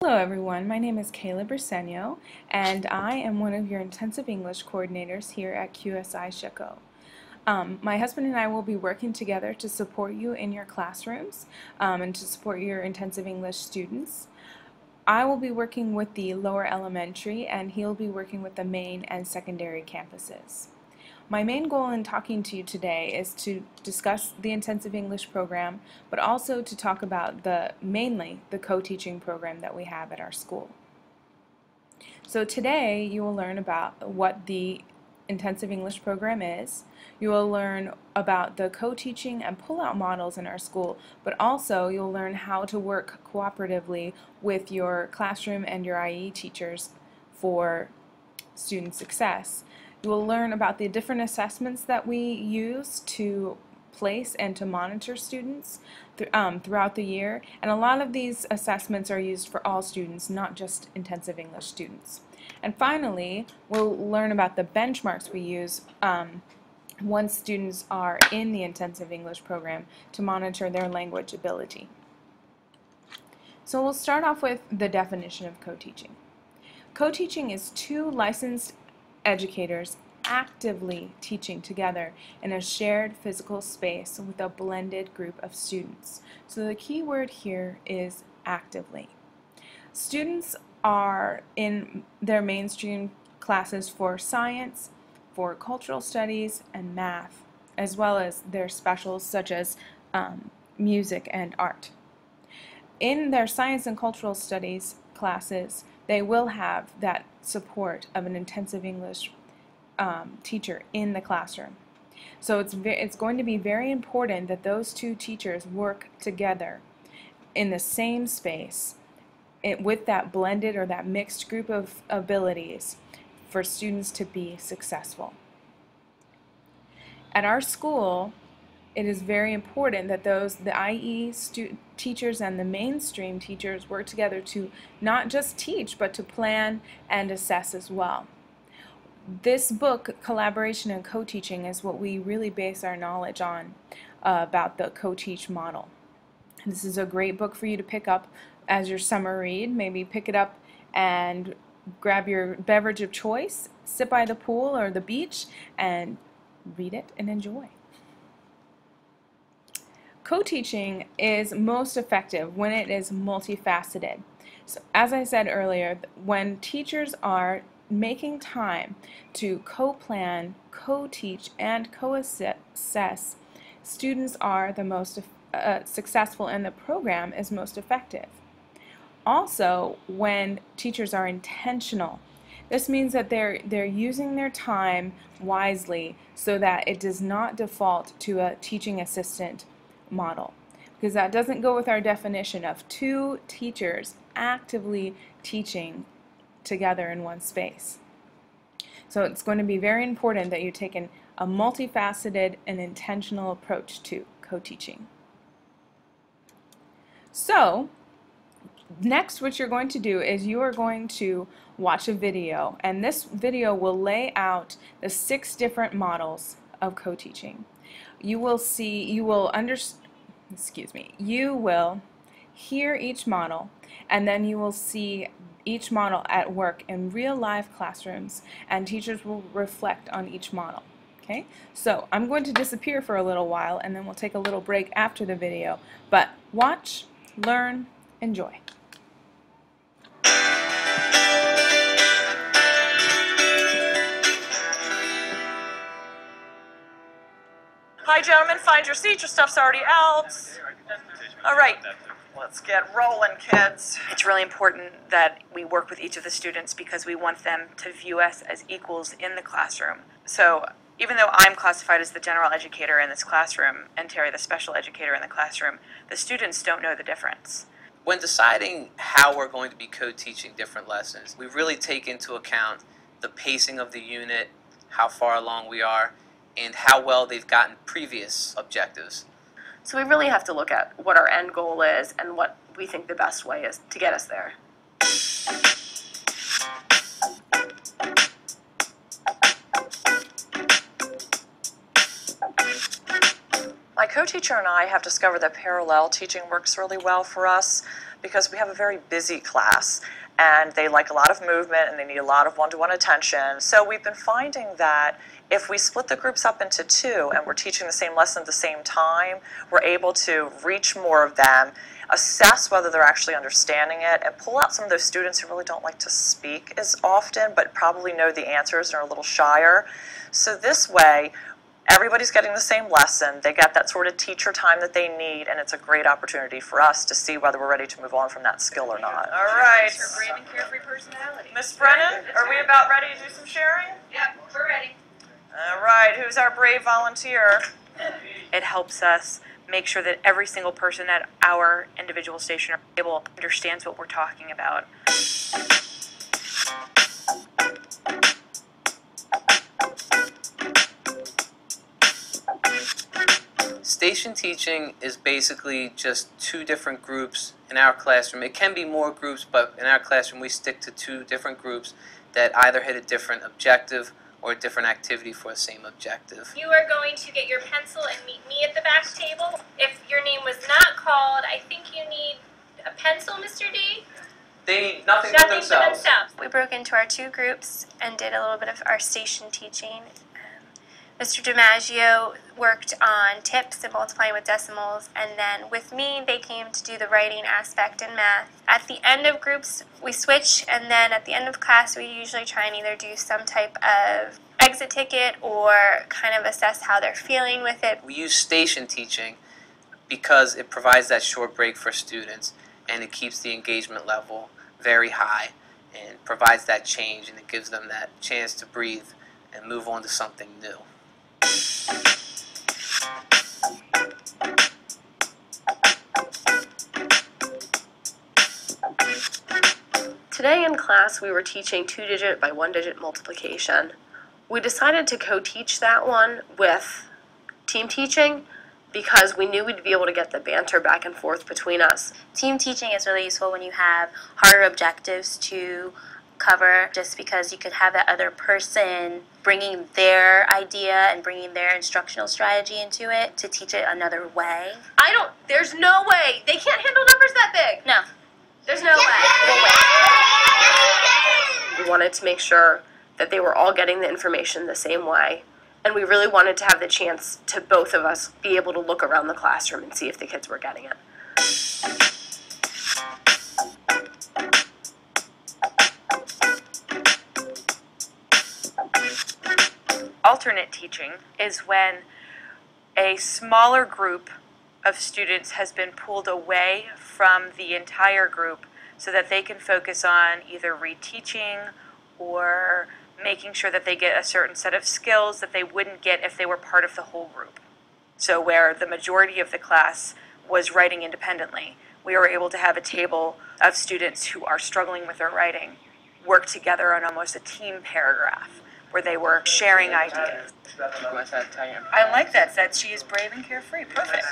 Hello everyone, my name is Kayla Briseño and I am one of your intensive English coordinators here at QSI Chico. My husband and I will be working together to support you in your classrooms and to support your intensive English students. I will be working with the lower elementary and he'll be working with the main and secondary campuses. My main goal in talking to you today is to discuss the intensive English program, but also to talk about mainly the co-teaching program that we have at our school. So today you will learn about what the intensive English program is. You will learn about the co-teaching and pull-out models in our school, but also you'll learn how to work cooperatively with your classroom and your IE teachers for student success. You will learn about the different assessments that we use to place and to monitor students throughout the year, and a lot of these assessments are used for all students, not just intensive English students. And finally, we'll learn about the benchmarks we use once students are in the intensive English program to monitor their language ability. So we'll start off with the definition of co-teaching. Co-teaching is two licensed educators actively teaching together in a shared physical space with a blended group of students. So the key word here is actively. Students are in their mainstream classes for science, for cultural studies, and math, as well as their specials such as music and art. In their science and cultural studies classes, they will have that support of an intensive English teacher in the classroom. So it's going to be very important that those two teachers work together in the same space with that blended or that mixed group of abilities for students to be successful. At our school, it is very important that the IE teachers and the mainstream teachers work together to not just teach, but to plan and assess as well. This book, Collaboration and Co-Teaching, is what we really base our knowledge on about the co-teach model. This is a great book for you to pick up as your summer read. Maybe pick it up and grab your beverage of choice, sit by the pool or the beach, and read it and enjoy. Co-teaching is most effective when it is multifaceted. So as I said earlier, when teachers are making time to co-plan, co-teach, and co-assess, students are the most successful and the program is most effective. Also, when teachers are intentional, this means that they're using their time wisely so that it does not default to a teaching assistant model, because that doesn't go with our definition of two teachers actively teaching together in one space. So it's going to be very important that you take a multifaceted and intentional approach to co-teaching. So next, what you're going to do is you are going to watch a video, and this video will lay out the 6 different models of co-teaching. You will hear each model, and then you will see each model at work in real live classrooms, and teachers will reflect on each model. Okay, so I'm going to disappear for a little while, and then we'll take a little break after the video, but watch, learn, enjoy. Hi, gentlemen, find your seat. Your stuff's already out. All right, let's get rolling, kids. It's really important that we work with each of the students because we want them to view us as equals in the classroom. So even though I'm classified as the general educator in this classroom and Terry the special educator in the classroom, the students don't know the difference. When deciding how we're going to be co-teaching different lessons, we really take into account the pacing of the unit, how far along we are, and how well they've gotten previous objectives. So we really have to look at what our end goal is and what we think the best way is to get us there. My co-teacher and I have discovered that parallel teaching works really well for us because we have a very busy class and they like a lot of movement and they need a lot of one-to-one attention. So we've been finding that if we split the groups up into two and we're teaching the same lesson at the same time, we're able to reach more of them, assess whether they're actually understanding it, and pull out some of those students who really don't like to speak as often but probably know the answers and are a little shyer. So this way, everybody's getting the same lesson, they get that sort of teacher time that they need, and it's a great opportunity for us to see whether we're ready to move on from that skill or not. All right. Her brave and carefree personality. Miss Brennan, are we about ready to do some sharing? Yep, we're ready. All right, who's our brave volunteer? It helps us make sure that every single person at our individual station or table understands what we're talking about. Station teaching is basically just two different groups in our classroom. It can be more groups, but in our classroom we stick to two different groups that either hit a different objective or a different activity for the same objective. You are going to get your pencil and meet me at the back table. If your name was not called, I think you need a pencil, Mr. D? They need nothing but Nothing for themselves. themselves. We broke into our two groups and did a little bit of our station teaching. Mr. DiMaggio worked on tips and multiplying with decimals, and then with me they came to do the writing aspect in math. At the end of groups we switch, and then at the end of class we usually try and either do some type of exit ticket or kind of assess how they're feeling with it. We use station teaching because it provides that short break for students, and it keeps the engagement level very high and provides that change, and it gives them that chance to breathe and move on to something new. Today in class we were teaching 2-digit by 1-digit multiplication. We decided to co-teach that one with team teaching because we knew we'd be able to get the banter back and forth between us. Team teaching is really useful when you have harder objectives to cover, just because you could have that other person bringing their idea and bringing their instructional strategy into it to teach it another way. There's no way, they can't handle numbers that big. No. There's no way. We wanted to make sure that they were all getting the information the same way, and we really wanted to have the chance to both of us be able to look around the classroom and see if the kids were getting it. Alternate teaching is when a smaller group of students has been pulled away from the entire group so that they can focus on either reteaching or making sure that they get a certain set of skills that they wouldn't get if they were part of the whole group. So where the majority of the class was writing independently, we were able to have a table of students who are struggling with their writing work together on almost a team paragraph where they were sharing ideas. I like that she is brave and carefree. Perfect.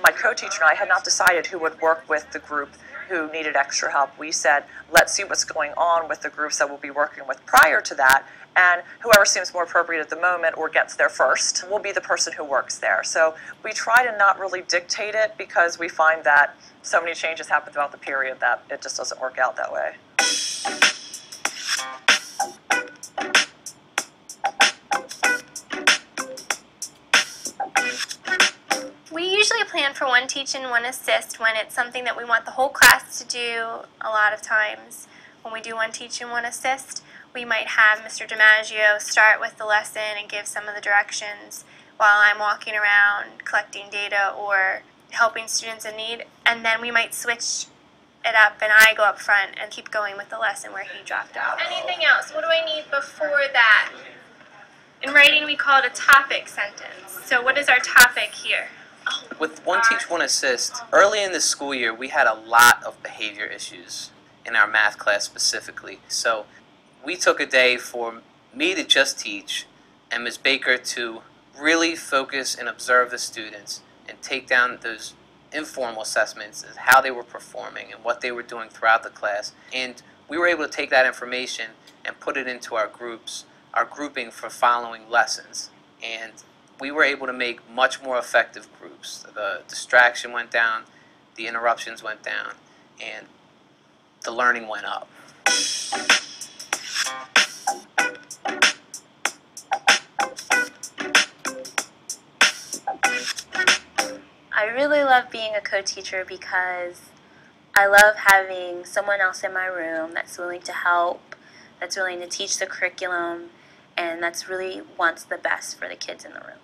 My co-teacher and I had not decided who would work with the group who needed extra help. We said, let's see what's going on with the groups that we'll be working with prior to that, and whoever seems more appropriate at the moment or gets there first will be the person who works there. So we try to not really dictate it because we find that so many changes happen throughout the period that it just doesn't work out that way. We usually plan for one teach and one assist when it's something that we want the whole class to do. A lot of times when we do one teach and one assist, we might have Mr. DiMaggio start with the lesson and give some of the directions while I'm walking around collecting data or helping students in need, and then we might switch it up and I go up front and keep going with the lesson where he dropped off. Anything else? What do I need before that? In writing, we call it a topic sentence. So what is our topic here? With One Teach, One Assist, early in the school year we had a lot of behavior issues in our math class specifically. So we took a day for me to just teach and Ms. Baker to really focus and observe the students and take down those informal assessments of how they were performing and what they were doing throughout the class. And we were able to take that information and put it into our groups, our grouping for following lessons. And we were able to make much more effective groups. The distraction went down, the interruptions went down, and the learning went up. I really love being a co-teacher because I love having someone else in my room that's willing to help, that's willing to teach the curriculum, and that's really wants the best for the kids in the room.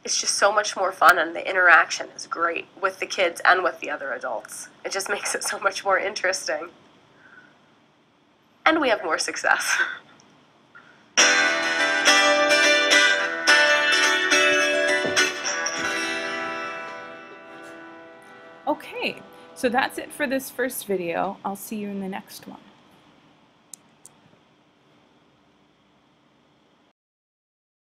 It's just so much more fun, and the interaction is great with the kids and with the other adults. It just makes it so much more interesting. And we have more success. Okay, so that's it for this first video. I'll see you in the next one.